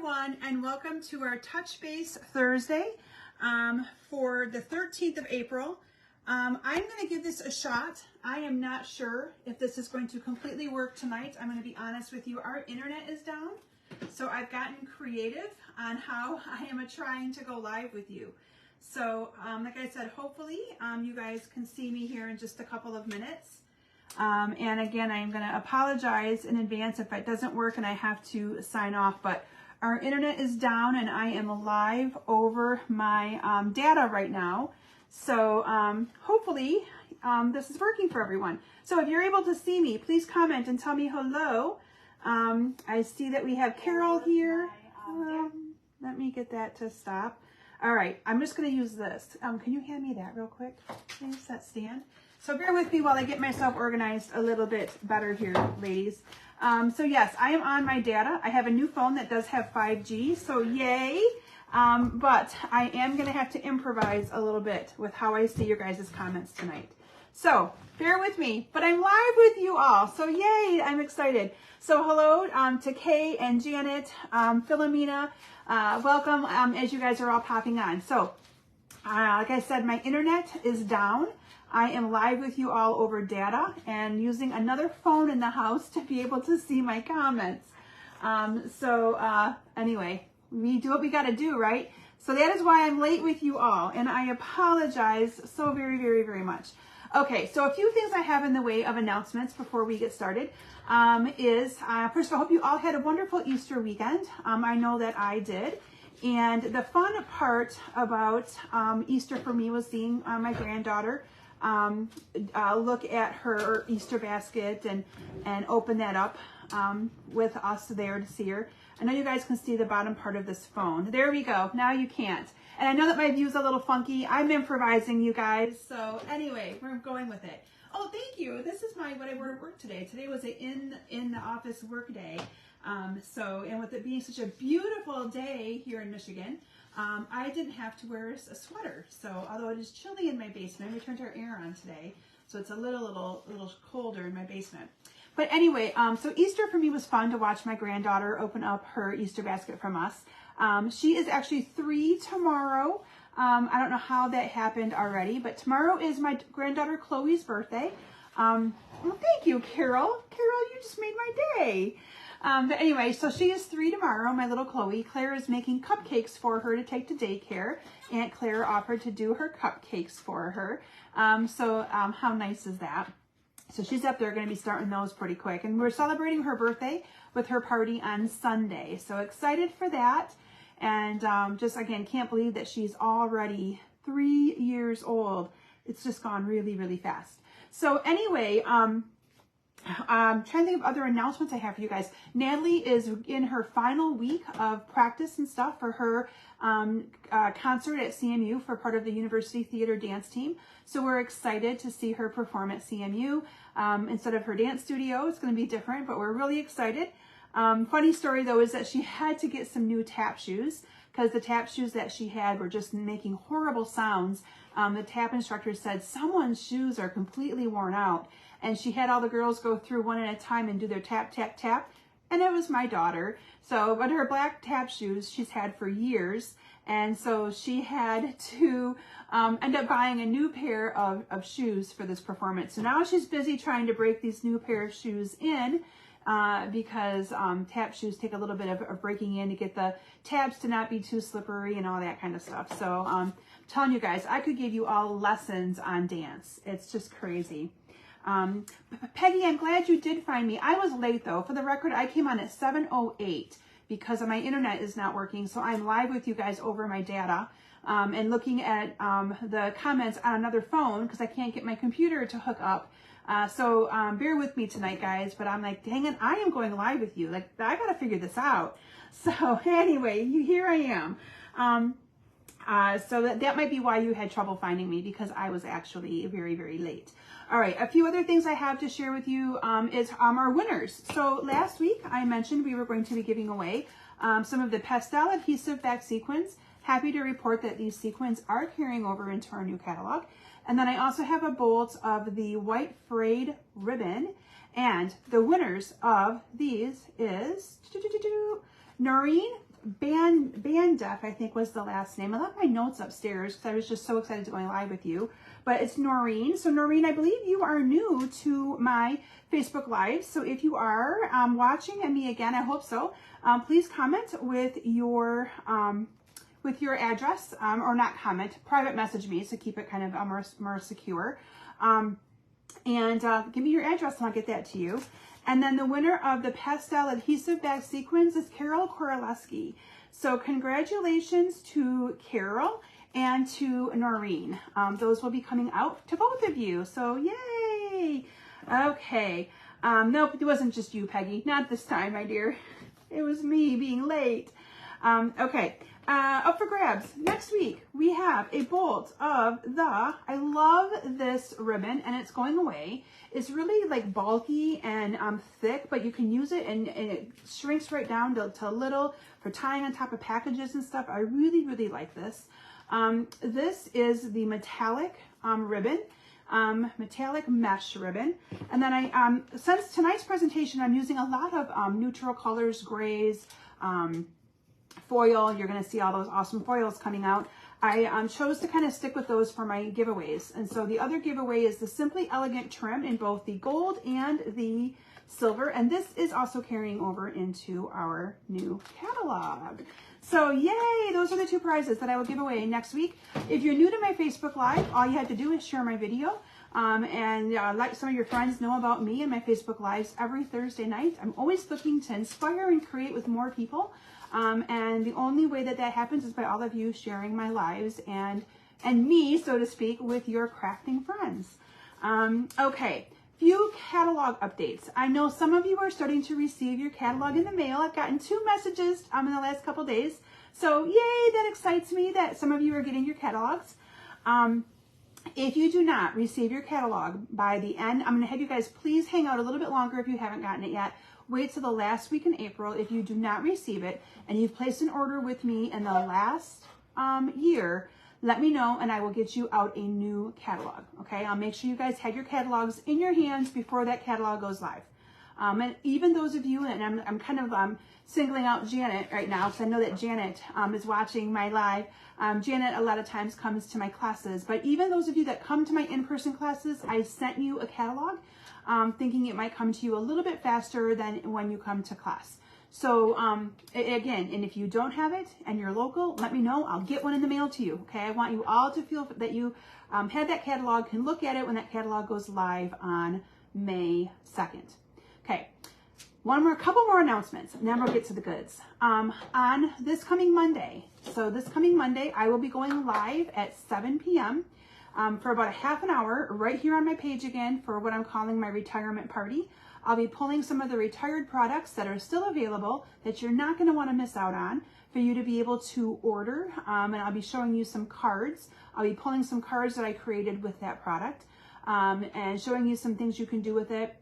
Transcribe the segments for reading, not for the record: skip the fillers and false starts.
everyone, and welcome to our Touch Base Thursday for the 13th of April. I'm going to give this a shot. I am not sure if this is going to completely work tonight. I'm going to be honest with you. Our internet is down, so I've gotten creative on how I am trying to go live with you. So like I said, hopefully you guys can see me here in just a couple of minutes. And again, I'm going to apologize in advance if it doesn't work and I have to sign off, but our internet is down and I am live over my data right now. So hopefully this is working for everyone. So if you're able to see me, please comment and tell me hello. I see that we have Carol here. Let me get that to stop. All right, I'm just going to use this. Can you hand me that real quick, please, that stand? So bear with me while I get myself organized a little bit better here, ladies. So yes, I am on my data. I have a new phone that does have 5G, so yay. But I am going to have to improvise a little bit with how I see your guys' comments tonight. So bear with me, but I'm live with you all. So yay, I'm excited. So hello to Kay and Janet, Philomena. Welcome as you guys are all popping on. So like I said, my internet is down. I am live with you all over data and using another phone in the house to be able to see my comments. Anyway, we do what we got to do, right? So that is why I'm late with you all, and I apologize so very, very, very much. Okay, so a few things I have in the way of announcements before we get started first of all, I hope you all had a wonderful Easter weekend. I know that I did. And the fun part about Easter for me was seeing my granddaughter look at her Easter basket and open that up with us there to see her. I know you guys can see the bottom part of this phone. There we go. Now you can't. And I know that my view's a little funky. I'm improvising, you guys. So anyway, we're going with it. Oh, thank you. This is what I wore to work today. Today was a in the office work day. And with it being such a beautiful day here in Michigan, I didn't have to wear a sweater. So although it is chilly in my basement, we turned our air on today, so it's a little colder in my basement. But anyway, so Easter for me was fun to watch my granddaughter open up her Easter basket from us. She is actually 3 tomorrow. I don't know how that happened already, but tomorrow is my granddaughter Chloe's birthday. Well, thank you, Carol. Carol, you just made my day. But anyway, so she is 3 tomorrow, my little Chloe. Claire is making cupcakes for her to take to daycare. Aunt Claire offered to do her cupcakes for her. How nice is that? So she's up there going to be starting those pretty quick. And we're celebrating her birthday with her party on Sunday. So excited for that. And just, again, can't believe that she's already 3 years old. It's just gone really, really fast. So anyway, I'm trying to think of other announcements I have for you guys. Natalie is in her final week of practice and stuff for her concert at CMU for part of the University Theater dance team. So we're excited to see her perform at CMU. Instead of her dance studio, it's going to be different, but we're really excited. Funny story though is that she had to get some new tap shoes because the tap shoes that she had were just making horrible sounds. The tap instructor said someone's shoes are completely worn out. And she had all the girls go through one at a time and do their tap, tap, tap. And it was my daughter. So, but her black tap shoes she's had for years. And so she had to end up buying a new pair of shoes for this performance. So now she's busy trying to break these new pair of shoes in because tap shoes take a little bit of breaking in to get the tabs to not be too slippery and all that kind of stuff. So I'm telling you guys, I could give you all lessons on dance. It's just crazy. Peggy, I'm glad you did find me. I was late though. For the record, I came on at 7:08 because my internet is not working. So I'm live with you guys over my data and looking at the comments on another phone because I can't get my computer to hook up. So bear with me tonight, guys. But I'm like, dang it, I am going live with you. Like, I got to figure this out. So anyway, here I am. So that might be why you had trouble finding me because I was actually very, very late. All right, a few other things I have to share with you is our winners. So last week I mentioned we were going to be giving away some of the pastel adhesive back sequins. Happy to report that these sequins are carrying over into our new catalog. And then I also have a bolt of the white frayed ribbon. And the winners of these is Noreen Bandef, I think was the last name. I left my notes upstairs because I was just so excited to go live with you. But it's Noreen. So Noreen, I believe you are new to my Facebook Live. So if you are watching me again, I hope so. Please comment with your address, or not comment, private message me, so keep it kind of more secure. And give me your address and I'll get that to you. And then the winner of the pastel adhesive bag sequins is Carol Koraleski. So congratulations to Carol and to Noreen. Those will be coming out to both of you. So yay! Okay. Nope, it wasn't just you, Peggy. Not this time, my dear. It was me being late. Okay. Up for grabs. Next week, we have a bolt of I love this ribbon, and it's going away. It's really like bulky and thick, but you can use it and it shrinks right down to little for tying on top of packages and stuff. I really, really like this. This is the metallic ribbon, metallic mesh ribbon. And then since tonight's presentation, I'm using a lot of neutral colors, grays, foil. You're going to see all those awesome foils coming out. I chose to kind of stick with those for my giveaways. And so the other giveaway is the Simply Elegant trim in both the gold and the silver. And this is also carrying over into our new catalog. So yay, those are the two prizes that I will give away next week. If you're new to my Facebook Live, all you have to do is share my video and let some of your friends know about me and my Facebook Lives every Thursday night. I'm always looking to inspire and create with more people. And the only way that happens is by all of you sharing my lives and me, so to speak, with your crafting friends. Okay, few catalog updates. I know some of you are starting to receive your catalog in the mail. I've gotten 2 messages in the last couple days. So yay, that excites me that some of you are getting your catalogs. If you do not receive your catalog by the end, I'm going to have you guys please hang out a little bit longer if you haven't gotten it yet. Wait till the last week in April. If you do not receive it and you've placed an order with me in the last year, let me know and I will get you out a new catalog. Okay, I'll make sure you guys have your catalogs in your hands before that catalog goes live. And even those of you, and I'm kind of singling out Janet right now because I know that Janet is watching my live. Janet a lot of times comes to my classes, but even those of you that come to my in-person classes, I sent you a catalog thinking it might come to you a little bit faster than when you come to class. So again, and if you don't have it and you're local, let me know. I'll get one in the mail to you. Okay, I want you all to feel that you had that catalog, can look at it when that catalog goes live on May 2nd. Okay, couple more announcements, and then we'll get to the goods. On this coming Monday, so this coming Monday, I will be going live at 7 p.m. For about a half an hour right here on my page again for what I'm calling my retirement party. I'll be pulling some of the retired products that are still available that you're not going to want to miss out on for you to be able to order. And I'll be showing you some cards. I'll be pulling some cards that I created with that product and showing you some things you can do with it.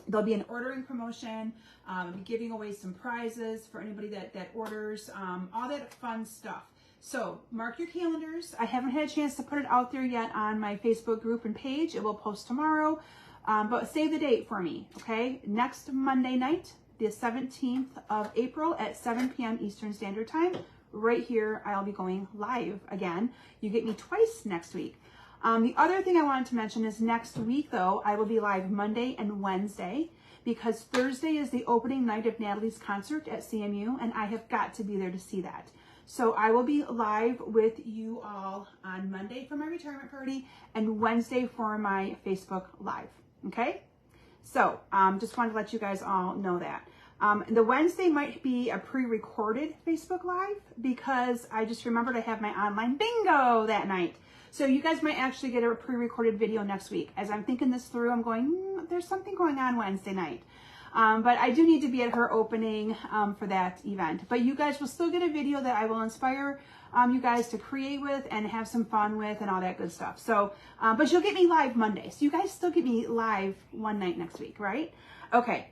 There'll be an ordering promotion. I'll be giving away some prizes for anybody that orders, all that fun stuff. So mark your calendars. I haven't had a chance to put it out there yet on my Facebook group and page. It will post tomorrow, but save the date for me, okay? Next Monday night, the 17th of April at 7 p.m. Eastern Standard Time, right here, I'll be going live again. You get me twice next week. The other thing I wanted to mention is next week, though, I will be live Monday and Wednesday because Thursday is the opening night of Natalie's concert at CMU, and I have got to be there to see that. So I will be live with you all on Monday for my retirement party and Wednesday for my Facebook Live, okay? So just wanted to let you guys all know that. The Wednesday might be a pre-recorded Facebook Live because I just remembered I have my online bingo that night. So you guys might actually get a pre-recorded video next week. As I'm thinking this through, I'm going, there's something going on Wednesday night. But I do need to be at her opening for that event. But you guys will still get a video that I will inspire you guys to create with and have some fun with and all that good stuff. So, but you'll get me live Monday. So you guys still get me live one night next week, right? Okay.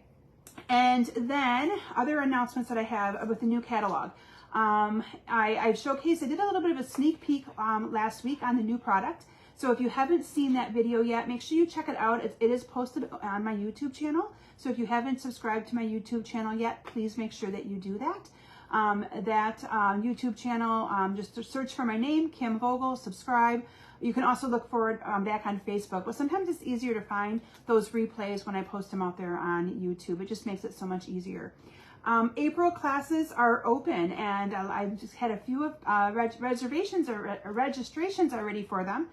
And then other announcements that I have with the new catalog. I showcased, I did a little bit of a sneak peek last week on the new product. So if you haven't seen that video yet, make sure you check it out. It is posted on my YouTube channel. So if you haven't subscribed to my YouTube channel yet, please make sure that you do that. that YouTube channel. Just search for my name, Kim Vogel, subscribe. You can also look for it back on Facebook, but sometimes it's easier to find those replays when I post them out there on YouTube. It just makes it so much easier. April classes are open, and I just had a few reservations or registrations already for them.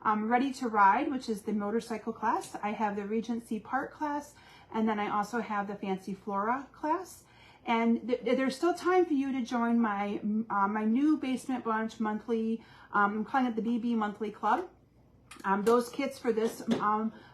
Ready to Ride, which is the motorcycle class. I have the Regency Park class, and then I also have the Fancy Flora class. And there's still time for you to join my my new Basement Brunch monthly, I'm calling it the BB Monthly Club. Those kits for this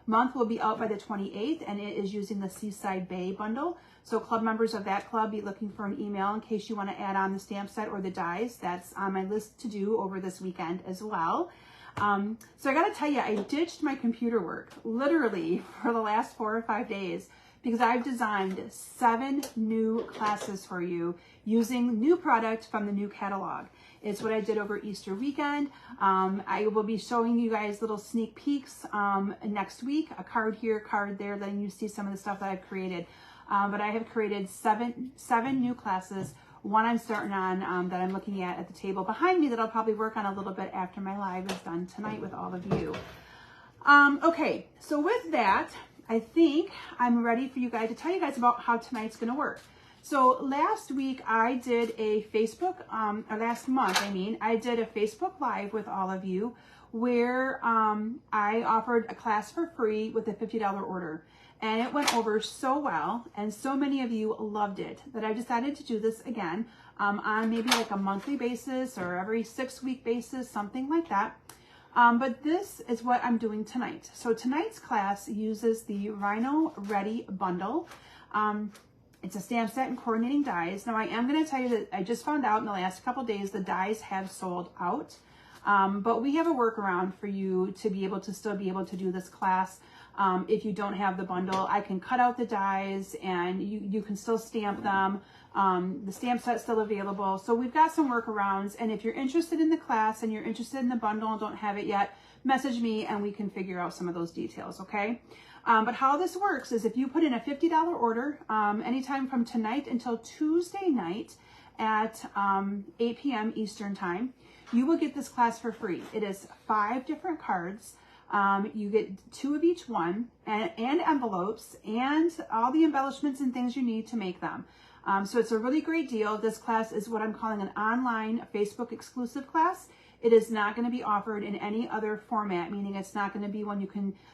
month will be out by the 28th, and it is using the Seaside Bay bundle. So club members of that club, be looking for an email in case you want to add on the stamp set or the dies. That's on my list to do over this weekend as well. So I got to tell you, I ditched my computer work literally for the last 4 or 5 days because I've designed 7 new classes for you using new product from the new catalog. It's what I did over Easter weekend. I will be showing you guys little sneak peeks next week, a card here, card there, letting you see some of the stuff that I've created. But I have created seven new classes. One I'm starting on that I'm looking at the table behind me that I'll probably work on a little bit after my live is done tonight with all of you. Okay, so with that, I think I'm ready for you guys to tell you guys about how tonight's going to work. So last week I did a Facebook, or last month I mean, I did a Facebook Live with all of you where I offered a class for free with a $50 order. And it went over so well, and so many of you loved it, that I decided to do this again on maybe like a monthly basis or every 6-week basis, something like that. But this is what I'm doing tonight. So tonight's class uses the Rhino Ready bundle. It's a stamp set and coordinating dies. Now I am going to tell you that I just found out in the last couple days the dies have sold out. But we have a workaround for you to be able to still be able to do this class. If you don't have the bundle, I can cut out the dies and you can still stamp them. The stamp set's still available. So we've got some workarounds. And if you're interested in the class and you're interested in the bundle and don't have it yet, message me and we can figure out some of those details, okay? But how this works is if you put in a $50 order anytime from tonight until Tuesday night at 8 p.m. Eastern time, you will get this class for free. It is 5 different cards. You get 2 of each one and envelopes and all the embellishments and things you need to make them. So it's a really great deal. This class is what I'm calling an online Facebook exclusive class. It is not going to be offered in any other format, meaning it's not going to be one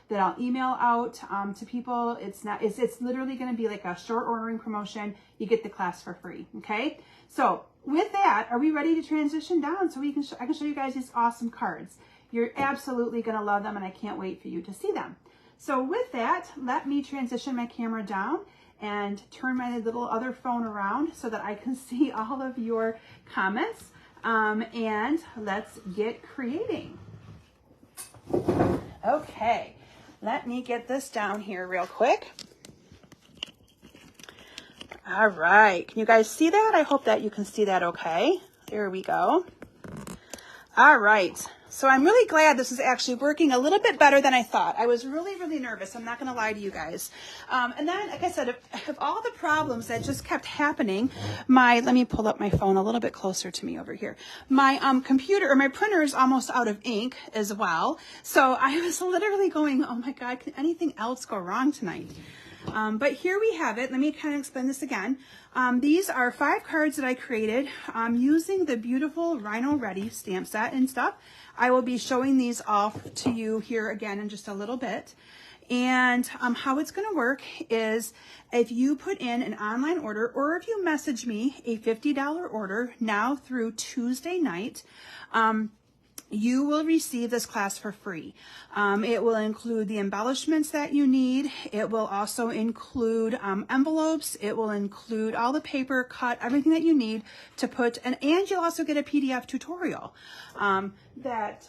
that I'll email out to people. It's literally going to be like a short ordering promotion. You get the class for free. Okay. So with that, are we ready to transition down so I can show you guys these awesome cards? You're absolutely going to love them, and I can't wait for you to see them. So with that, let me transition my camera down and turn my little other phone around so that I can see all of your comments. And let's get creating. Okay, let me get this down here real quick. All right, can you guys see that? I hope that you can see that okay. There we go. All right. So I'm really glad this is actually working a little bit better than I thought. I was really, really nervous. I'm not going to lie to you guys. And then, like I said, if all the problems that just kept happening, let me pull up my phone a little bit closer to me over here. My computer or my printer is almost out of ink as well. So I was literally going, oh my God, can anything else go wrong tonight? But here we have it. Let me kind of explain this again. These are 5 cards that I created using the beautiful Rhino Ready stamp set and stuff. I will be showing these off to you here again in just a little bit. And how it's going to work is if you put in an online order or if you message me a $50 order now through Tuesday night, you will receive this class for free. It will include the embellishments that you need. It will also include envelopes. It will include all the paper cut, everything that you need to put, and you'll also get a PDF tutorial that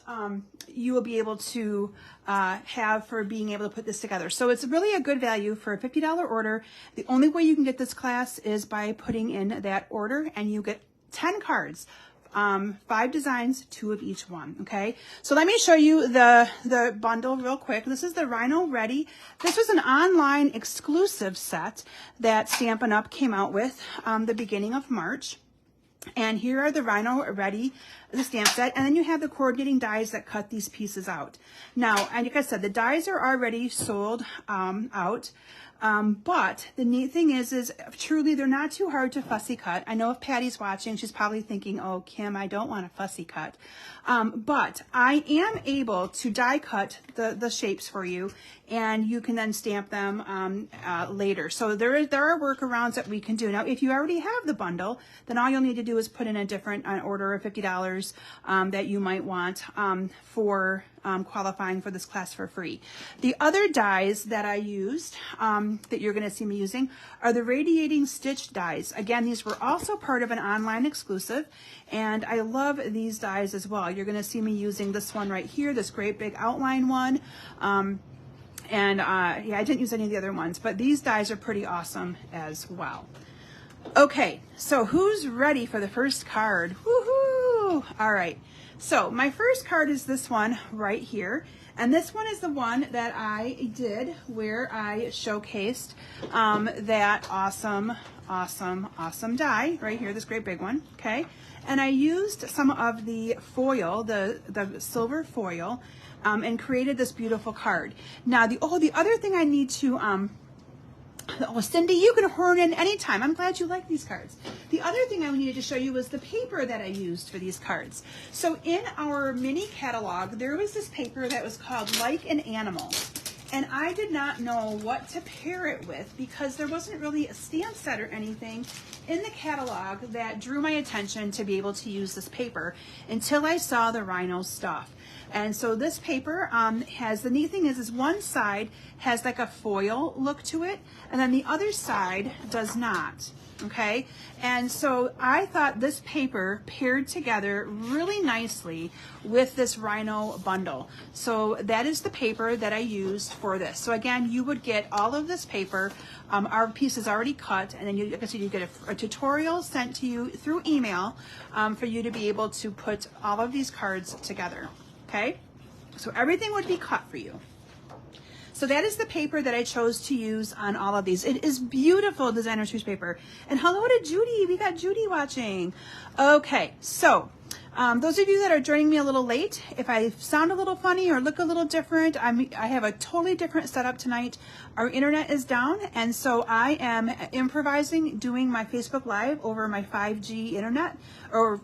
you will be able to have for being able to put this together. So it's really a good value for a $50 order. The only way you can get this class is by putting in that order, and you get 10 cards. 5 designs, 2 of each one. Okay, so let me show you the bundle real quick. This is the Rhino Ready. This was an online exclusive set that Stampin' Up! Came out with the beginning of March. And here are the Rhino ready, the stamp set, and then you have the coordinating dies that cut these pieces out. Now, and like I said, the dies are already sold out. But the neat thing is truly they're not too hard to fussy cut. I know if Patty's watching, she's probably thinking, oh, Kim, I don't want a fussy cut. But I am able to die cut the shapes for you, and you can then stamp them later. So there are workarounds that we can do. Now, if you already have the bundle, then all you'll need to do is put in a different order of $50 that you might want for qualifying for this class for free. The other dies that I used that you're going to see me using are the radiating stitch dies. Again, these were also part of an online exclusive, and I love these dies as well. You're going to see me using this one right here, this great big outline one. Yeah, I didn't use any of the other ones, but these dies are pretty awesome as well. Okay, so who's ready for the first card? Woohoo! All right, so my first card is this one right here. And this one is the one that I did where I showcased that awesome die right here, this great big one, okay? And I used some of the foil, the silver foil, and created this beautiful card. Now, the other thing I need to, oh, Cindy, you can horn in anytime. I'm glad you like these cards. The other thing I needed to show you was the paper that I used for these cards. So in our mini catalog, there was this paper that was called Like an Animal. And I did not know what to pair it with because there wasn't really a stamp set or anything in the catalog that drew my attention to be able to use this paper until I saw the Rhino stuff. And so this paper has, the neat thing is one side has like a foil look to it, and then the other side does not, okay? And so I thought this paper paired together really nicely with this Rhino bundle. So that is the paper that I used for this. So again, you would get all of this paper. Our piece is already cut, and then you, like I said, you get a tutorial sent to you through email for you to be able to put all of these cards together. Okay, so everything would be cut for you. So that is the paper that I chose to use on all of these. It is beautiful designer choose paper. And hello to Judy. We got Judy watching. Okay, so those of you that are joining me a little late, if I sound a little funny or look a little different, I have a totally different setup tonight. Our internet is down, and so I am improvising doing my Facebook Live over my 5G internet or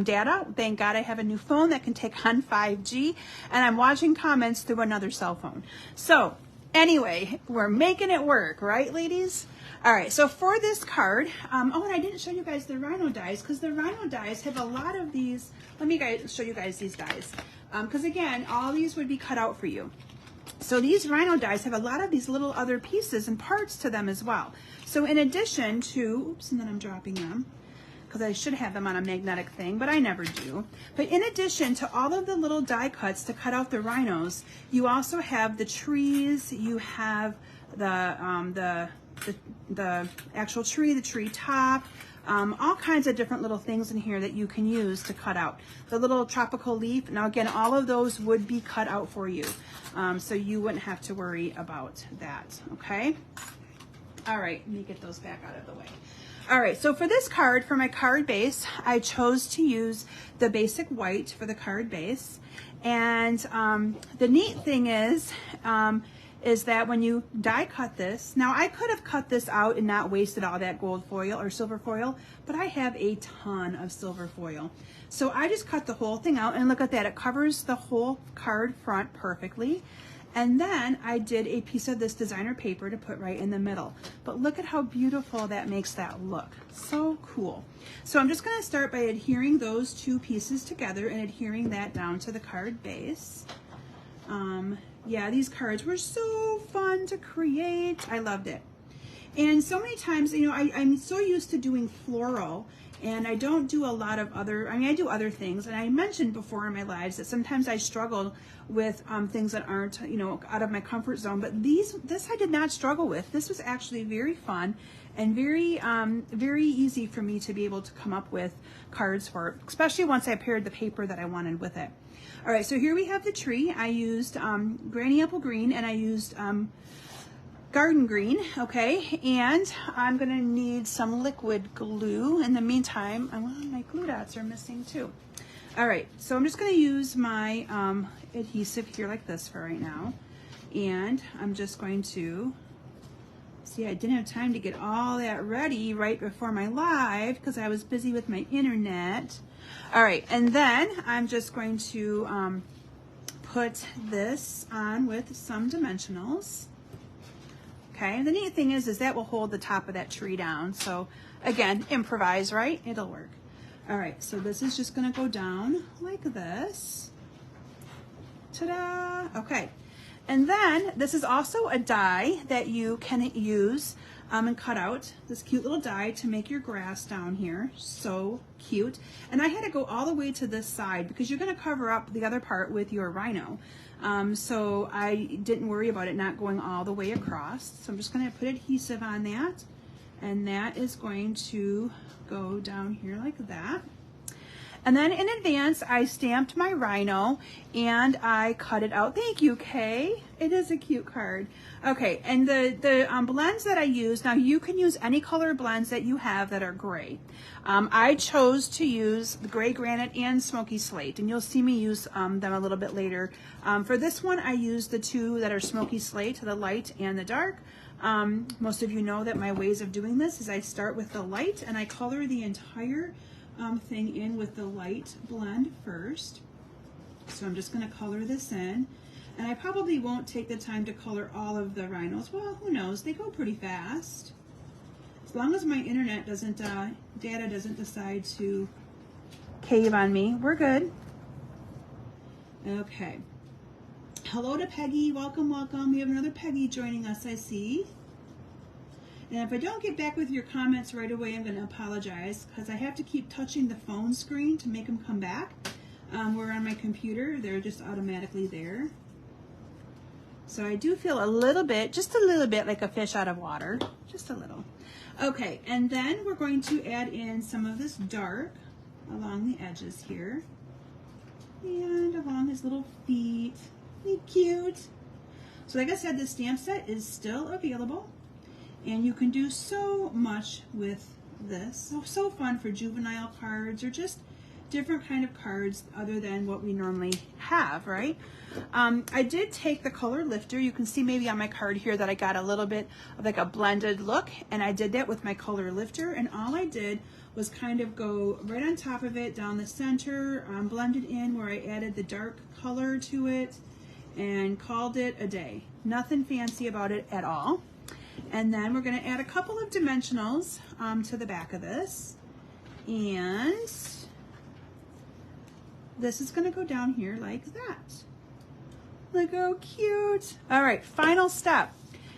data. Thank God I have a new phone that can take on 5G, and I'm watching comments through another cell phone. So anyway, we're making it work, right, ladies? All right, so for this card, oh, and I didn't show you guys the Rhino dies because the Rhino dies have a lot of these. Let me show you guys these dies because again, all these would be cut out for you. So these Rhino dies have a lot of these little other pieces and parts to them as well. So in addition to, oops, and then I'm dropping them because I should have them on a magnetic thing, but I never do. But in addition to all of the little die cuts to cut out the rhinos, you also have the trees, you have the actual tree, the tree top, all kinds of different little things in here that you can use to cut out. The little tropical leaf, now again, all of those would be cut out for you. So you wouldn't have to worry about that, okay? All right, let me get those back out of the way. All right, so for this card, for my card base, I chose to use the basic white for the card base. And the neat thing is that when you die cut this, now I could have cut this out and not wasted all that gold foil or silver foil, but I have a ton of silver foil. So I just cut the whole thing out, and look at that, it covers the whole card front perfectly. And then I did a piece of this designer paper to put right in the middle. But look at how beautiful that makes that look. So cool. So I'm just going to start by adhering those two pieces together and adhering that down to the card base. Yeah, these cards were so fun to create. I loved it. And so many times, you know, I'm so used to doing floral, and I don't do a lot of other, I mean, I do other things. And I mentioned before in my lives that sometimes I struggle with things that aren't, you know, out of my comfort zone. But this I did not struggle with. This was actually very fun and very easy for me to be able to come up with cards for, especially once I paired the paper that I wanted with it. All right, so here we have the tree. I used Granny Apple Green, and I used garden green, okay, and I'm gonna need some liquid glue. In the meantime, my glue dots are missing too. All right, so I'm just gonna use my adhesive here like this for right now, and I'm just going to, see, I didn't have time to get all that ready right before my live because I was busy with my internet. All right, and then I'm just going to put this on with some dimensionals. Okay, the neat thing is that will hold the top of that tree down. So again, improvise, right? It'll work. All right, so this is just gonna go down like this. Ta-da! Okay, and then this is also a die that you can use and cut out this cute little die to make your grass down here. So cute. And I had to go all the way to this side because you're gonna cover up the other part with your Rhino. So I didn't worry about it not going all the way across. So I'm just gonna put adhesive on that, and that is going to go down here like that. And then in advance, I stamped my Rhino and I cut it out. Thank you, Kay. It is a cute card. Okay, and the blends that I use, now you can use any color blends that you have that are gray. I chose to use the gray granite and smoky slate, and you'll see me use them a little bit later. For this one, I used the two that are smoky slate, the light and the dark. Most of you know that my ways of doing this is I start with the light and I color the entire thing in with the light blend first. So I'm just going to color this in, and I probably won't take the time to color all of the rhinos. Well, who knows, they go pretty fast. As long as my internet doesn't, data doesn't decide to cave on me, we're good. Okay. Hello to Peggy, welcome, welcome. We have another Peggy joining us, I see. And if I don't get back with your comments right away, I'm going to apologize because I have to keep touching the phone screen to make them come back. Where on my computer, they're just automatically there. So I do feel a little bit, just a little bit like a fish out of water, just a little. Okay, and then we're going to add in some of this dark along the edges here and along his little feet. Isn't he cute? So like I said, the stamp set is still available. And you can do so much with this. So fun for juvenile cards or just different kind of cards other than what we normally have, right? I did take the color lifter. You can see maybe on my card here that I got a little bit of like a blended look, and I did that with my color lifter, and all I did was kind of go right on top of it, down the center, blended in where I added the dark color to it and called it a day. Nothing fancy about it at all. And then we're going to add a couple of dimensionals to the back of this. And this is going to go down here like that. Look how cute. All right, final step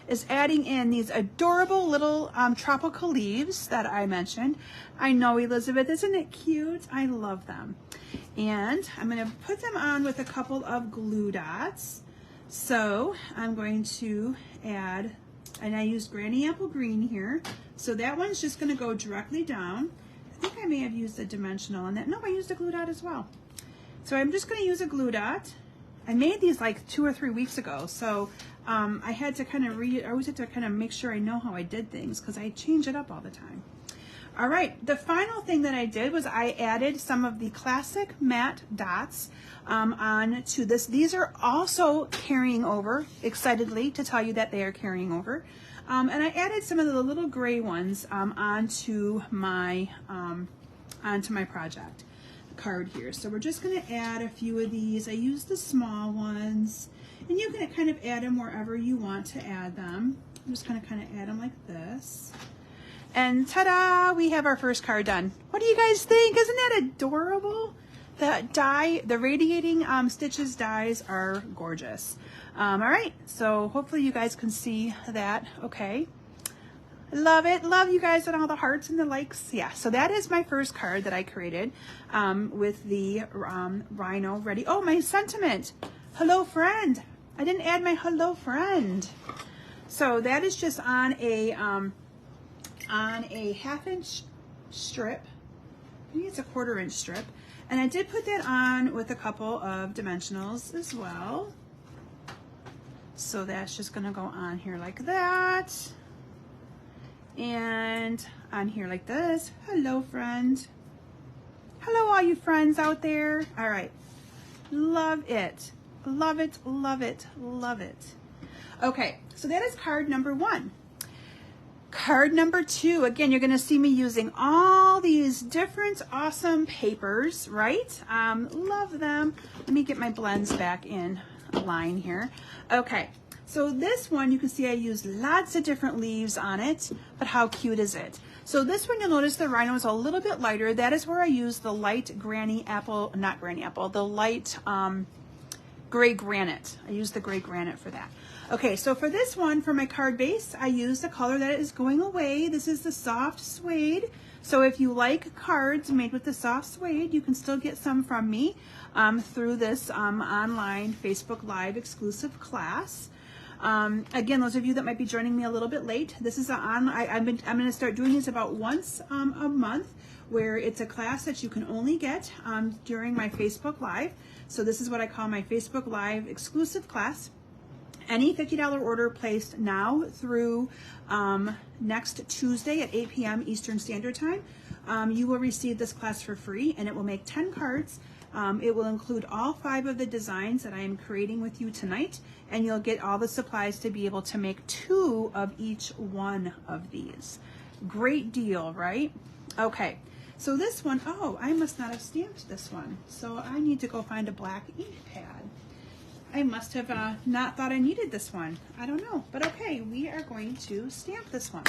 is adding in these adorable little tropical leaves that I mentioned. I know, Elizabeth, isn't it cute? I love them. And I'm going to put them on with a couple of glue dots. So I'm going to add, and I used Granny Apple Green here. So that one's just gonna go directly down. I think I may have used a dimensional on that. No, I used a glue dot as well. So I'm just gonna use a glue dot. I made these like 2 or 3 weeks ago. So I had to kind of I always had to kind of make sure I know how I did things because I change it up all the time. All right, the final thing that I did was I added some of the classic matte dots on to this. These are also carrying over, excitedly to tell you that they are carrying over. And I added some of the little gray ones onto my project card here. So we're just gonna add a few of these. I use the small ones, and you can kind of add them wherever you want to add them. I'm just gonna kind of add them like this. And ta-da, we have our first card done. What do you guys think? Isn't that adorable? The die, the radiating stitches dies are gorgeous. All right, so hopefully you guys can see that. Okay, love it. Love you guys and all the hearts and the likes. Yeah, so that is my first card that I created with the Rhino ready. Oh, my sentiment. Hello, friend. I didn't add my hello, friend. So that is just on a 1/2-inch strip. Maybe it's a 1/4-inch strip. And I did put that on with a couple of dimensionals as well. So that's just gonna go on here like that. And on here like this. Hello, friend. Hello, all you friends out there. All right. Love it. Love it, love it, love it. Okay, so that is card number 1. Card number 2, again, you're gonna see me using all these different awesome papers, right? Love them. Let me get my blends back in line here. Okay, so this one, you can see I used lots of different leaves on it, but how cute is it? So this one, you'll notice the Rhino is a little bit lighter. That is where I use the light granny apple, not granny apple, the light gray granite. I use the gray granite for that. Okay, so for this one, for my card base, I used a color that is going away. This is the soft suede. So if you like cards made with the soft suede, you can still get some from me through this online Facebook Live exclusive class. Again, those of you that might be joining me a little bit late, this is I'm going to start doing these about once a month, where it's a class that you can only get during my Facebook Live. So this is what I call my Facebook Live exclusive class. Any $50 order placed now through next Tuesday at 8 p.m. Eastern Standard Time, you will receive this class for free, and it will make 10 cards. It will include all 5 of the designs that I am creating with you tonight, and you'll get all the supplies to be able to make 2 of each one of these. Great deal, right? Okay, so this one, oh, I must not have stamped this one. So I need to go find a black ink pad. I must have not thought I needed this one. I don't know, but okay, we are going to stamp this one.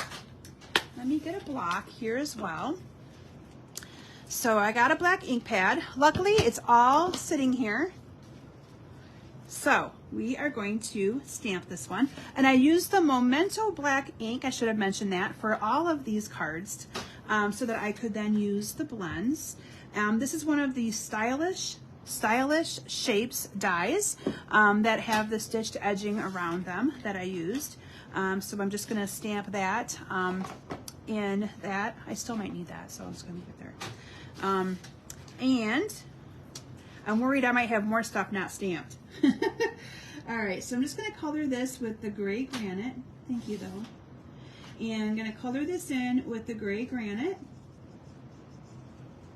Let me get a block here as well. So I got a black ink pad. Luckily, it's all sitting here. So we are going to stamp this one. And I used the Memento black ink, I should have mentioned that, for all of these cards so that I could then use the blends. This is one of the stylish shapes dies that have the stitched edging around them that I used. So I'm just gonna stamp that in that. I still might need that, so I'm just gonna leave it there. And I'm worried I might have more stuff not stamped. All right, so I'm just gonna color this with the gray granite. Thank you though. And I'm gonna color this in with the gray granite.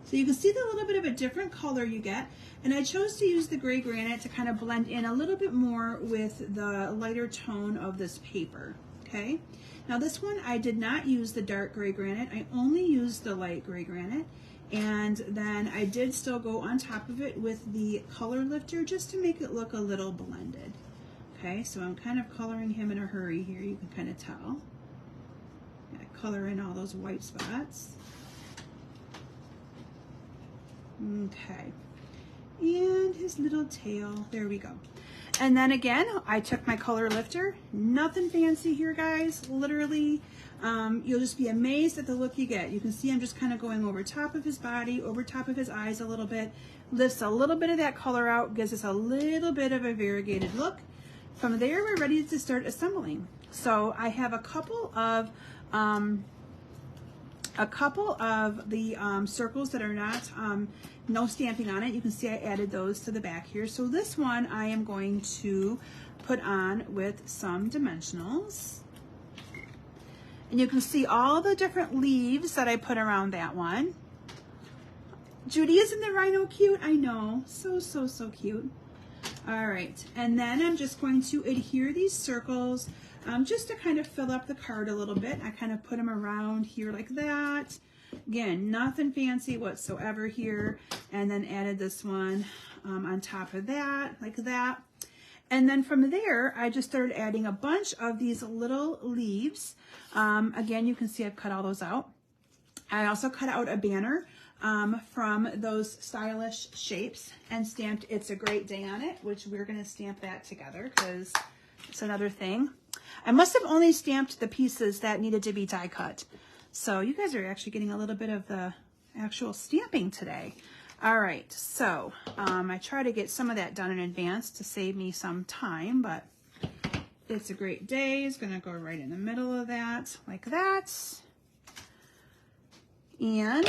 So you can see the little bit of a different color you get. And I chose to use the gray granite to kind of blend in a little bit more with the lighter tone of this paper, okay? Now this one, I did not use the dark gray granite. I only used the light gray granite. And then I did still go on top of it with the color lifter just to make it look a little blended. Okay, so I'm kind of coloring him in a hurry here, you can kind of tell. I'm gonna color in all those white spots. Okay, and his little tail, there we go. And then again, I took my color lifter, nothing fancy here guys, literally, you'll just be amazed at the look you get. You can see I'm just kind of going over top of his body, over top of his eyes a little bit, lifts a little bit of that color out, gives us a little bit of a variegated look. From there, we're ready to start assembling. So I have a couple of the circles that are not no stamping on it. You can see I added those to the back here. So this one I am going to put on with some dimensionals. And you can see all the different leaves that I put around that one. Judy, isn't the Rhino cute? I know, so, so, so cute. All right, and then I'm just going to adhere these circles just to kind of fill up the card a little bit. I kind of put them around here like that. Again, nothing fancy whatsoever here. And then added this one on top of that, like that. And then from there, I just started adding a bunch of these little leaves. Again, you can see I've cut all those out. I also cut out a banner from those stylish shapes and stamped "It's a Great Day" on it, which we're going to stamp that together because it's another thing. I must have only stamped the pieces that needed to be die cut. So you guys are actually getting a little bit of the actual stamping today. All right, so I try to get some of that done in advance to save me some time, but "It's a Great Day" is going to go right in the middle of that, like that. And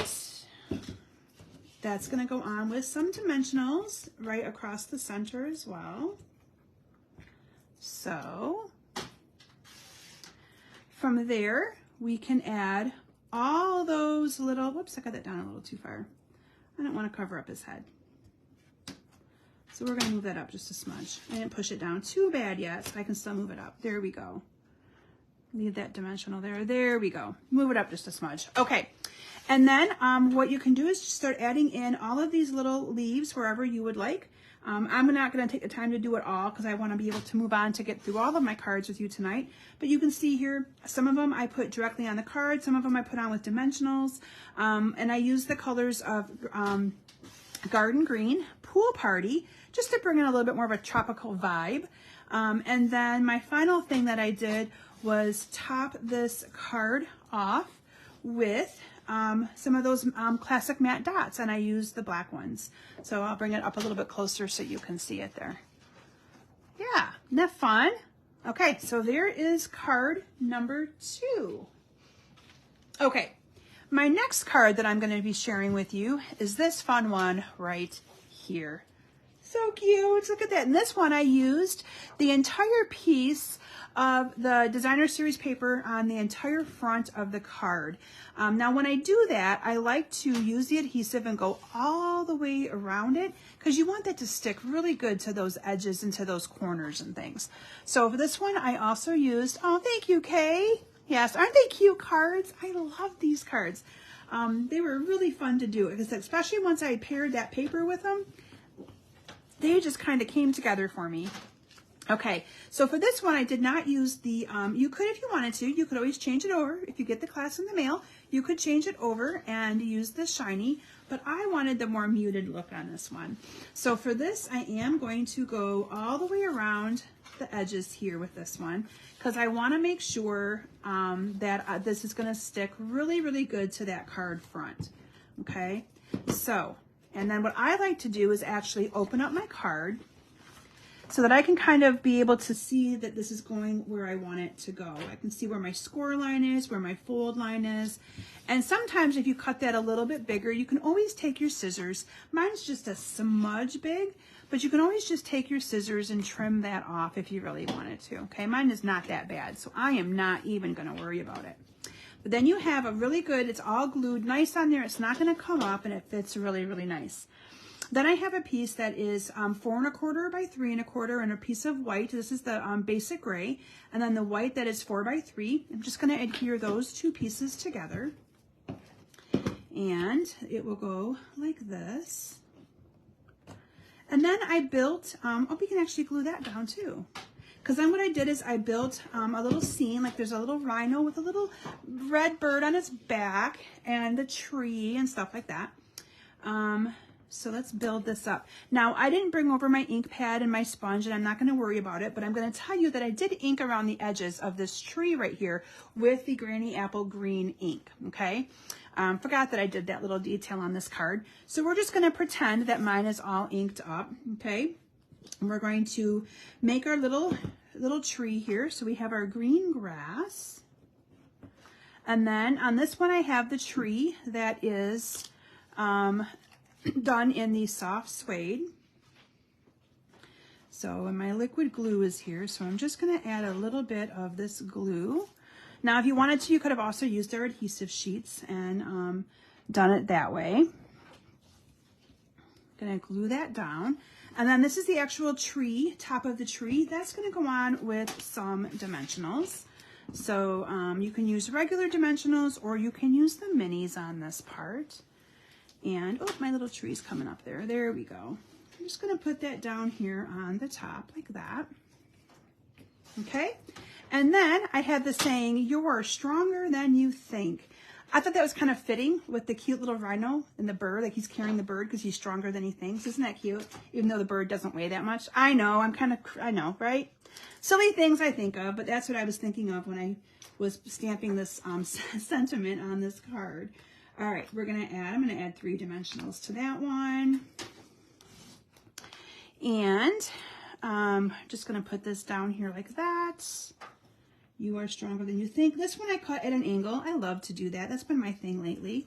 that's going to go on with some dimensionals right across the center as well, So from there, we can add all those little, whoops, I got that down a little too far. I don't want to cover up his head. So we're going to move that up just a smudge. I didn't push it down too bad yet, so I can still move it up. There we go. Leave that dimensional there. There we go. Move it up just a smudge. Okay. And then what you can do is just start adding in all of these little leaves wherever you would like. I'm not going to take the time to do it all because I want to be able to move on to get through all of my cards with you tonight. But you can see here, some of them I put directly on the card. Some of them I put on with dimensionals. And I use the colors of Garden Green, Pool Party, just to bring in a little bit more of a tropical vibe. And then my final thing that I did was top this card off with some of those classic matte dots, and I used the black ones. So I'll bring it up a little bit closer so you can see it there. Yeah, isn't that fun? Okay, so there is card number 2. Okay, my next card that I'm going to be sharing with you is this fun one right here. So cute, look at that. And this one I used the entire piece of the designer series paper on the entire front of the card. Now when I do that, I like to use the adhesive and go all the way around it because you want that to stick really good to those edges and to those corners and things. So for this one, I also used, oh, thank you, Kay. Yes, aren't they cute cards? I love these cards. They were really fun to do, because especially once I paired that paper with them, they just kind of came together for me. Okay, so for this one, I did not use the, you could, if you wanted to, you could always change it over. If you get the class in the mail, you could change it over and use the shiny, but I wanted the more muted look on this one. So for this, I am going to go all the way around the edges here with this one, because I want to make sure that this is going to stick really, really good to that card front. Okay, so, and then what I like to do is actually open up my card, so that I can kind of be able to see that this is going where I want it to go. I can see where my score line is, where my fold line is. And sometimes if you cut that a little bit bigger, you can always take your scissors. Mine's just a smudge big, but you can always just take your scissors and trim that off if you really wanted to. Okay, mine is not that bad, so I am not even gonna worry about it. But then you have a really good, it's all glued nice on there. It's not gonna come up, and it fits really, really nice. Then I have a piece that is 4 1/4 by 3 1/4, and a piece of white. This is the basic gray, and then the white that is 4 by 3. I'm just going to adhere those two pieces together, and it will go like this. And then I built, oh, we can actually glue that down too. Because then what I did is I built a little scene, like there's a little rhino with a little red bird on its back, and the tree and stuff like that. So let's build this up. Now, I didn't bring over my ink pad and my sponge, and I'm not going to worry about it, but I'm going to tell you that I did ink around the edges of this tree right here with the Granny Apple Green ink, okay? Forgot that I did that little detail on this card. So we're just going to pretend that mine is all inked up, okay? And we're going to make our little tree here. So we have our green grass. And then on this one, I have the tree that is done in the soft suede. So, and my liquid glue is here, so I'm just going to add a little bit of this glue. Now, if you wanted to, you could have also used our adhesive sheets and done it that way. Going to glue that down. And then this is the actual tree, top of the tree. That's going to go on with some dimensionals. So you can use regular dimensionals, or you can use the minis on this part. And, oh, my little tree's coming up there. There we go. I'm just going to put that down here on the top like that. Okay. And then I had the saying, "You're stronger than you think." I thought that was kind of fitting with the cute little rhino and the bird. Like he's carrying the bird because he's stronger than he thinks. Isn't that cute? Even though the bird doesn't weigh that much. I know. I know, right? Silly things I think of, but that's what I was thinking of when I was stamping this sentiment on this card. All right, I'm going to add 3 dimensionals to that one. And just going to put this down here like that. You are stronger than you think. This one I cut at an angle. I love to do that. That's been my thing lately.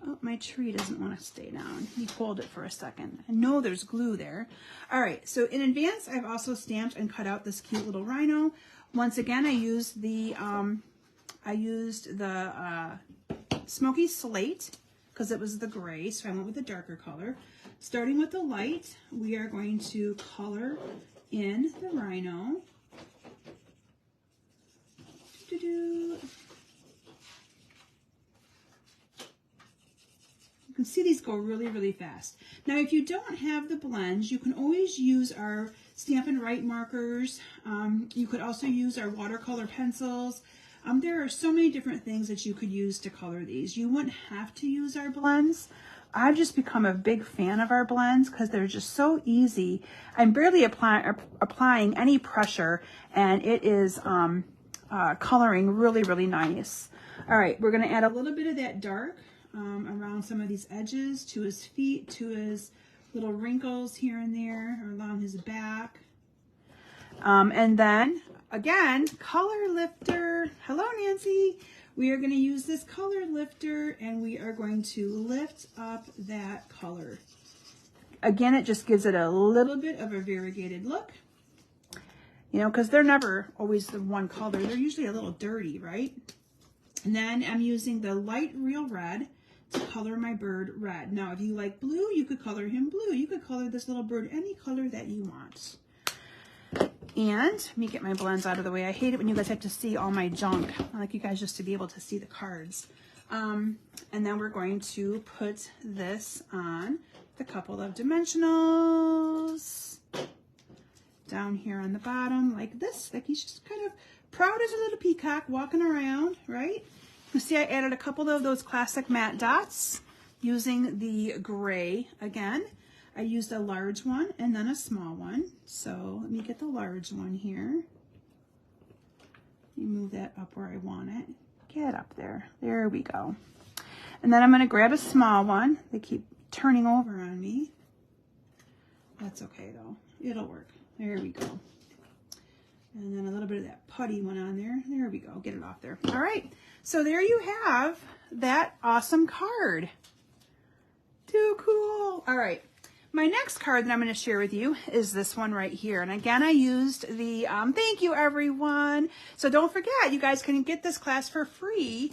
Oh, my tree doesn't want to stay down. Let me hold it for a second. I know there's glue there. All right, so in advance, I've also stamped and cut out this cute little rhino. Once again, I used the smoky slate because it was the gray, so I went with a darker color. Starting with the light, we are going to color in the rhino. You can see these go really, really fast. Now, if you don't have the blends, you can always use our Stampin' Write markers. You could also use our watercolor pencils. There are so many different things that you could use to color these. You wouldn't have to use our blends. I've just become a big fan of our blends because they're just so easy. I'm barely applying any pressure, and it is coloring really, really nice. All right, we're going to add a little bit of that dark around some of these edges, to his feet, to his little wrinkles here and there, or along his back. And then, again, color lifter. Hello, Nancy. We are going to use this color lifter, and we are going to lift up that color. Again, it just gives it a little bit of a variegated look. You know, because they're never always the one color. They're usually a little dirty, right? And then I'm using the light real red to color my bird red. Now, if you like blue, you could color him blue. You could color this little bird any color that you want. And let me get my blends out of the way. I hate it when you guys have to see all my junk. I like you guys just to be able to see the cards. And then we're going to put this on the couple of dimensionals down here on the bottom like this. Like he's just kind of proud as a little peacock walking around, right? You see I added a couple of those classic matte dots using the gray again. I used a large one and then a small one. So let me get the large one here. Let me move that up where I want it. Get up there. There we go. And then I'm going to grab a small one. They keep turning over on me. That's okay though. It'll work. There we go. And then a little bit of that putty one on there. There we go. Get it off there. All right. So there you have that awesome card. Too cool. All right. My next card that I'm going to share with you is this one right here. And again, I used the, thank you everyone. So don't forget, you guys can get this class for free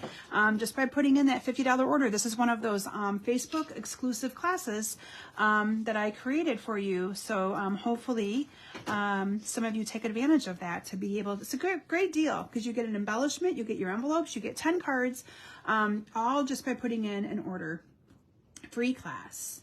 just by putting in that $50 order. This is one of those Facebook exclusive classes that I created for you. So hopefully some of you take advantage of that to be able, it's a great deal because you get an embellishment, you get your envelopes, you get 10 cards, all just by putting in an order. Free class.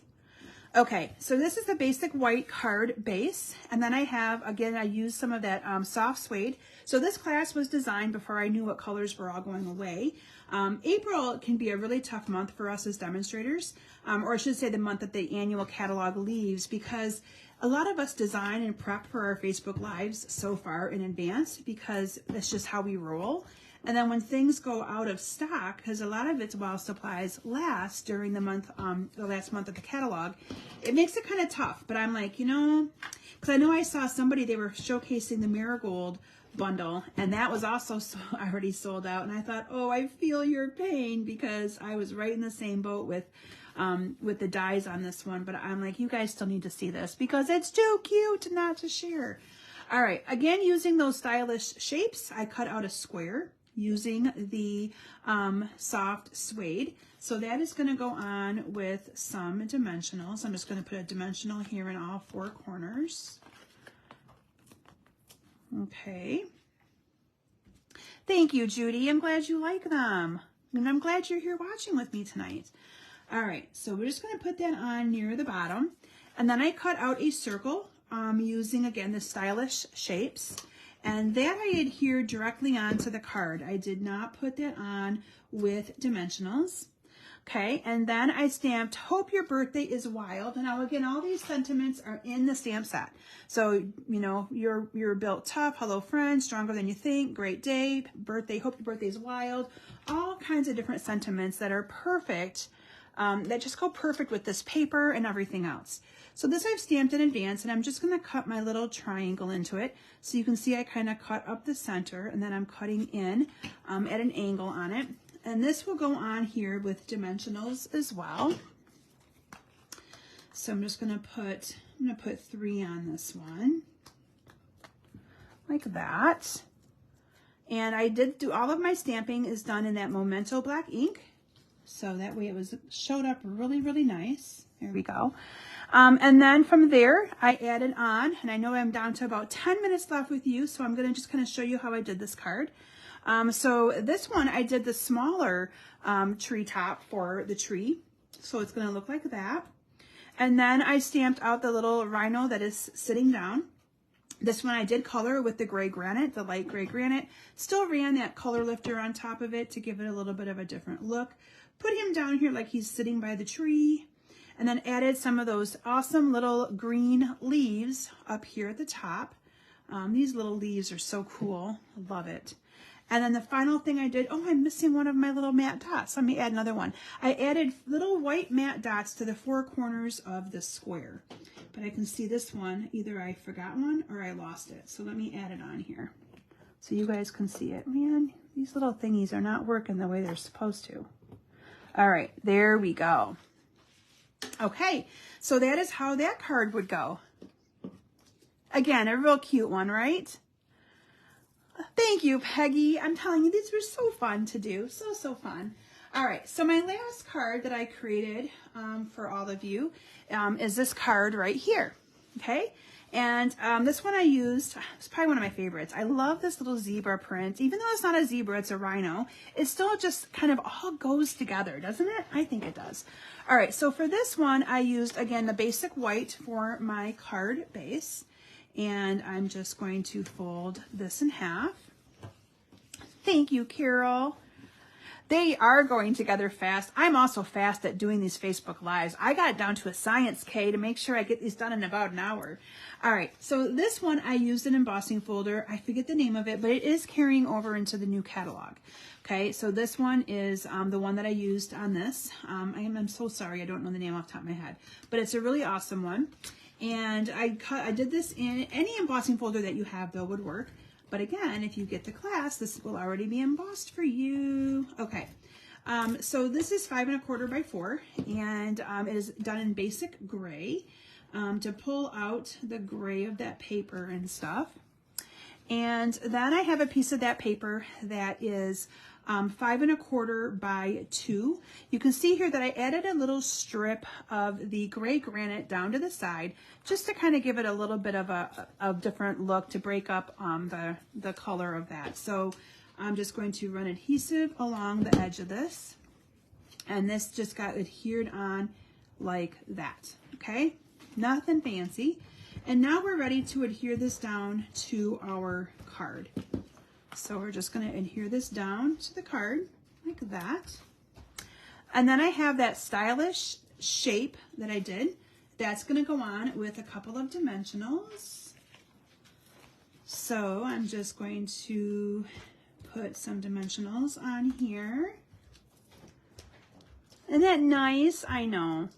Okay, so this is the basic white card base, and then I have, again, I used some of that soft suede. So this class was designed before I knew what colors were all going away. April can be a really tough month for us as demonstrators, or I should say the month that the annual catalog leaves, because a lot of us design and prep for our Facebook Lives so far in advance because that's just how we roll. And then when things go out of stock, because a lot of it's while supplies last during the month, the last month of the catalog, it makes it kind of tough. But I'm like, you know, because I know I saw somebody, they were showcasing the Marigold bundle, and that was also already sold out. And I thought, oh, I feel your pain because I was right in the same boat with the dies on this one. But I'm like, you guys still need to see this because it's too cute not to share. All right, again, using those stylish shapes, I cut out a square using the soft suede. So that is going to go on with some dimensionals. I'm just going to put a dimensional here in all four corners. Okay. Thank you, Judy. I'm glad you like them. And I'm glad you're here watching with me tonight. All right, so we're just going to put that on near the bottom. And then I cut out a circle using, again, the stylish shapes. And that I adhered directly onto the card. I did not put that on with dimensionals. Okay, and then I stamped, hope your birthday is wild. And now again, all these sentiments are in the stamp set. So, you know, you're built tough, hello friend, stronger than you think, great day, birthday, hope your birthday is wild. All kinds of different sentiments that are perfect, that just go perfect with this paper and everything else. So this I've stamped in advance, and I'm just going to cut my little triangle into it. So you can see I kind of cut up the center, and then I'm cutting in at an angle on it. And this will go on here with dimensionals as well. So I'm just gonna put 3 on this one, like that. And I did do all of my stamping is done in that Memento black ink. So that way it showed up really, really nice. There we go. And then from there, I added on, and I know I'm down to about 10 minutes left with you, so I'm gonna just kind of show you how I did this card. So this one, I did the smaller tree top for the tree. So it's gonna look like that. And then I stamped out the little rhino that is sitting down. This one I did color with the gray granite, the light gray granite. Still ran that color lifter on top of it to give it a little bit of a different look. Put him down here like he's sitting by the tree. And then added some of those awesome little green leaves up here at the top. These little leaves are so cool. I love it. And then the final thing I did, oh, I'm missing one of my little matte dots. Let me add another one. I added little white matte dots to the 4 corners of the square. But I can see this one, either I forgot one or I lost it. So let me add it on here so you guys can see it. Man, these little thingies are not working the way they're supposed to. All right, there we go. Okay, so that is how that card would go. Again, a real cute one, right? Thank you, Peggy. I'm telling you, these were so fun to do. So fun. All right, so my last card that I created for all of you is this card right here, okay? And this one I used, it's probably one of my favorites. I love this little zebra print. Even though it's not a zebra, it's a rhino, it still just kind of all goes together, doesn't it? I think it does. All right, so for this one, I used, again, the basic white for my card base. And I'm just going to fold this in half. Thank you, Carol. They are going together fast. I'm also fast at doing these Facebook Lives. I got it down to a science K to make sure I get these done in about an hour. All right, so this one I used an embossing folder. I forget the name of it, but it is carrying over into the new catalog. Okay, so this one is the one that I used on this. I'm so sorry, I don't know the name off the top of my head, but it's a really awesome one. And I did this in any embossing folder that you have, though, would work. But again, if you get the class, this will already be embossed for you. Okay, so this is 5 1/4 by 4, and it is done in basic gray to pull out the gray of that paper and stuff. And then I have a piece of that paper that is 5 1/4 by 2. You can see here that I added a little strip of the gray granite down to the side just to kind of give it a little bit of a different look to break up the color of that. So I'm just going to run adhesive along the edge of this, and this just got adhered on like that. Okay, nothing fancy. And now we're ready to adhere this down to our card. So we're just going to adhere this down to the card like that. And then I have that stylish shape that I did. That's going to go on with a couple of dimensionals. So I'm just going to put some dimensionals on here. Isn't that nice? I know.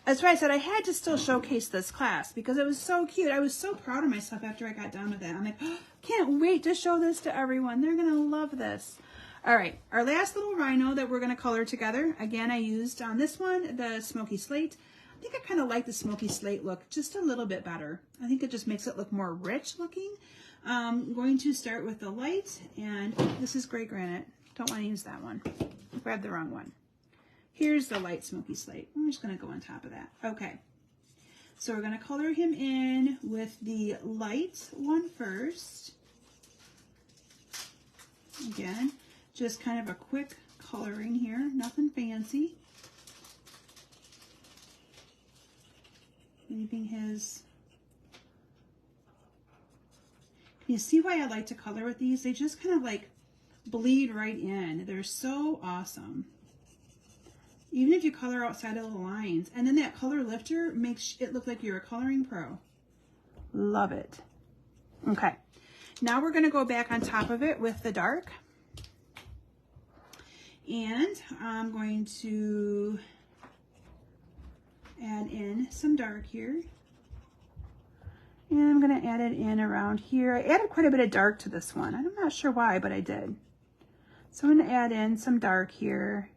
That's why I said I had to still showcase this class because it was so cute. I was so proud of myself after I got done with it. I'm like, oh, can't wait to show this to everyone. They're going to love this. All right, our last little rhino that we're going to color together. Again, I used on this one the smoky slate. I think I kind of like the smoky slate look just a little bit better. I think it just makes it look more rich looking. I'm going to start with the light, and this is gray granite. Don't want to use that one. Grabbed the wrong one. Here's the light smoky slate. I'm just going to go on top of that. Okay, so we're going to color him in with the light one first. Again, just kind of a quick coloring here, nothing fancy. Leaving his... You see why I like to color with these? They just kind of like bleed right in. They're so awesome. Even if you color outside of the lines. And then that color lifter makes it look like you're a coloring pro. Love it. Okay. Now we're going to go back on top of it with the dark. And I'm going to add in some dark here. And I'm going to add it in around here. I added quite a bit of dark to this one. I'm not sure why, but I did. So I'm going to add in some dark here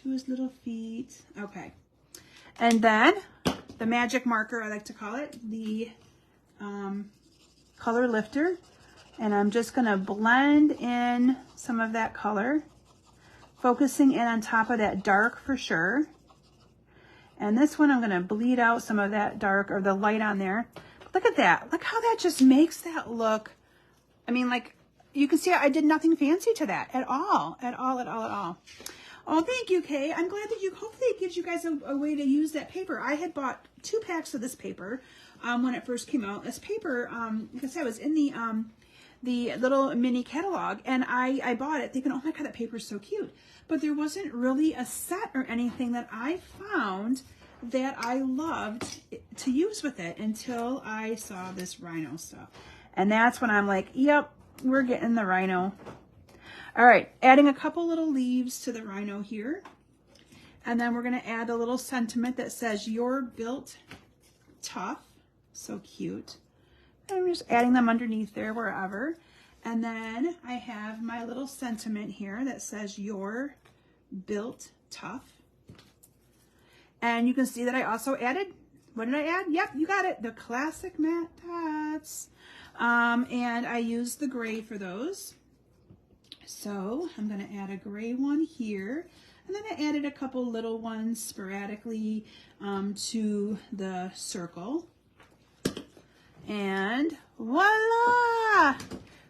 to his little feet. Okay. And then the magic marker, I like to call it, the color lifter. And I'm just going to blend in some of that color, focusing in on top of that dark for sure. And this one, I'm going to bleed out some of that dark or the light on there. Look at that. Look how that just makes that look. I mean, like, you can see I did nothing fancy to that at all, at all, at all, at all. Oh, thank you, Kay. I'm glad that hopefully it gives you guys a way to use that paper. I had bought 2 packs of this paper when it first came out. This paper, because I was in the little mini catalog, and I bought it thinking, oh my God, that paper is so cute. But there wasn't really a set or anything that I found that I loved to use with it until I saw this Rhino stuff. And that's when I'm like, yep, we're getting the Rhino. All right, adding a couple little leaves to the Rhino here. And then we're gonna add a little sentiment that says, "You're built tough." So cute. And I'm just adding them underneath there wherever. And then I have my little sentiment here that says, "You're built tough." And you can see that I also added, what did I add? Yep, you got it, the classic matte dots. And I used the gray for those. So I'm going to add a gray one here. And then I added a couple little ones sporadically to the circle. And voila!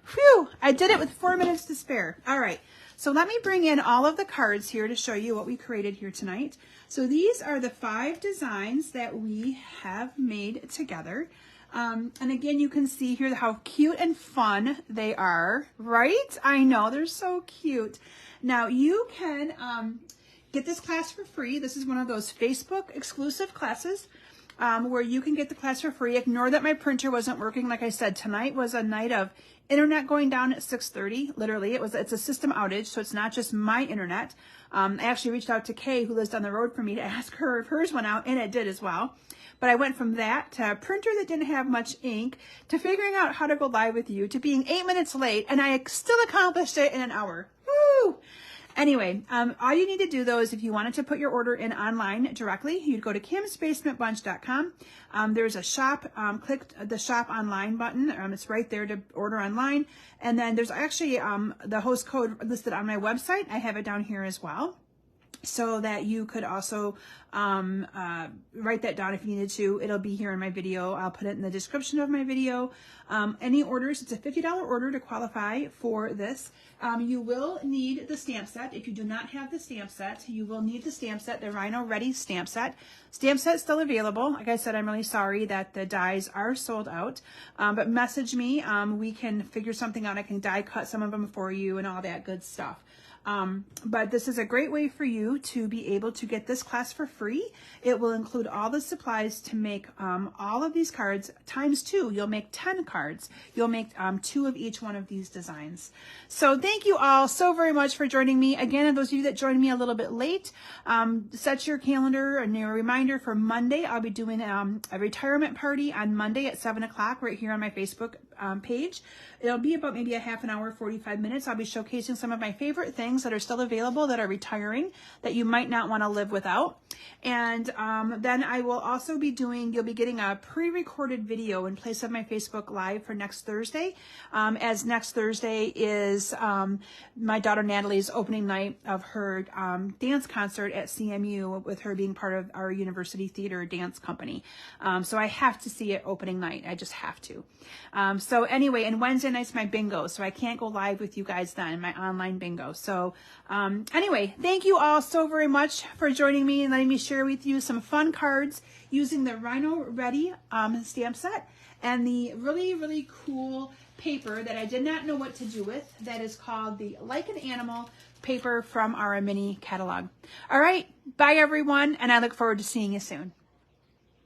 Phew! I did it with 4 minutes to spare. All right. So let me bring in all of the cards here to show you what we created here tonight. So these are the 5 designs that we have made together. And again, you can see here how cute and fun they are, right? I know, they're so cute. Now you can get this class for free. This is one of those Facebook exclusive classes where you can get the class for free. Ignore that my printer wasn't working. Like I said, tonight was a night of internet going down at 6:30. Literally, it's a system outage, so it's not just my internet. I actually reached out to Kay, who lives down the road from me, to ask her if hers went out, and it did as well. But I went from that to a printer that didn't have much ink to figuring out how to go live with you to being 8 minutes late, and I still accomplished it in an hour. Woo! Anyway, all you need to do, though, is if you wanted to put your order in online directly, you'd go to kimsbasementbunch.com. There's a shop. Click the shop online button. It's right there to order online. And then there's actually the host code listed on my website. I have it down here as well, so that you could also write that down if you needed to. It'll be here in my video. I'll put it in the description of my video. Any orders, it's a $50 order to qualify for this. You will need the stamp set. If you do not have the stamp set, you will need the stamp set, the Rhino Ready stamp set. Stamp set is still available. Like I said, I'm really sorry that the dies are sold out, but message me. We can figure something out. I can die cut some of them for you and all that good stuff. But this is a great way for you to be able to get this class for free. It will include all the supplies to make all of these cards times 2. You'll make 10 cards. You'll make 2 of each one of these designs. So thank you all so very much for joining me. Again, and those of you that joined me a little bit late, set your calendar and your reminder for Monday. I'll be doing a retirement party on Monday at 7 o'clock right here on my Facebook page. It'll be about maybe a half an hour, 45 minutes. I'll be showcasing some of my favorite things that are still available that are retiring that you might not want to live without. And then I will also be you'll be getting a pre-recorded video in place of my Facebook Live for next Thursday, as next Thursday is my daughter Natalie's opening night of her dance concert at CMU, with her being part of our university theater dance company. So I have to see it opening night. I just have to. So anyway, and Wednesday night's my bingo, so I can't go live with you guys then, my online bingo. So anyway, thank you all so very much for joining me and letting me share with you some fun cards using the Rhino Ready stamp set and the really, really cool paper that I did not know what to do with, that is called the Like an Animal paper from our mini catalog. All right, bye everyone, and I look forward to seeing you soon.